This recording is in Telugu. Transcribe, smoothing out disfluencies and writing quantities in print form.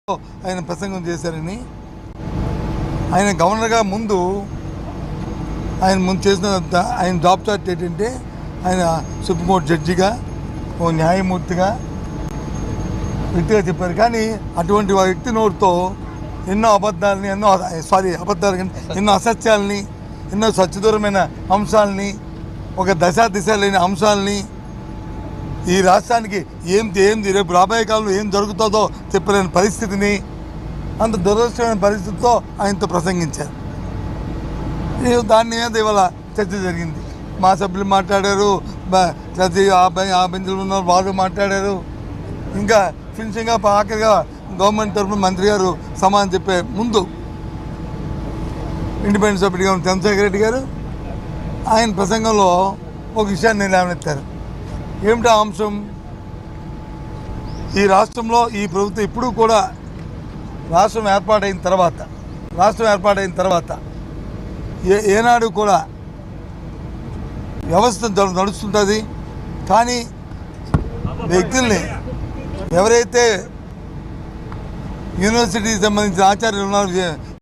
ఆయన ప్రసంగం చేశారని. ఆయన గవర్నర్గా ముందు చేసిన ఆయన జాబ్ చార్ట్ ఏంటంటే ఆయన సుప్రీంకోర్టు జడ్జిగా ఓ న్యాయమూర్తిగా వ్యక్తిగా చెప్పారు. కానీ అటువంటి వ్యక్తి నోటితో ఎన్నో అబద్ధాలని ఎన్నో అసత్యాలని ఎన్నో సత్యదూరమైన అంశాలని ఒక దిశ లేని అంశాలని ఈ రాష్ట్రానికి ఏంది రేపు రాబోయే కాలంలో ఏం జరుగుతుందో చెప్పలేని పరిస్థితిని అంత దురదృష్టమైన పరిస్థితితో ఆయనతో ప్రసంగించారు. దాని మీద ఇవాళ చర్చ జరిగింది. మా సభ్యులు మాట్లాడారు, ఆ బెంచ్లో ఉన్న వాళ్ళు మాట్లాడారు. ఇంకా ఫినిషింగ్గా ఆఖరిగా గవర్నమెంట్ తరఫున మంత్రి గారు సమాధానం చెప్పే ముందు ఇండిపెండెంట్ సభ్యుడిగా ఉన్న చంద్రశేఖర్ రెడ్డి గారు ఆయన ప్రసంగంలో ఒక విషయాన్ని లేవనెత్తారు. ఏమిటా అంశం? ఈ రాష్ట్రంలో ఈ ప్రభుత్వం ఇప్పుడు కూడా రాష్ట్రం ఏర్పాటైన తర్వాత ఏనాడు కూడా వ్యవస్థ నడుస్తుంటుంది. కానీ వ్యక్తుల్ని ఎవరైతే యూనివర్సిటీకి సంబంధించిన ఆచార్యులు ఉన్నారో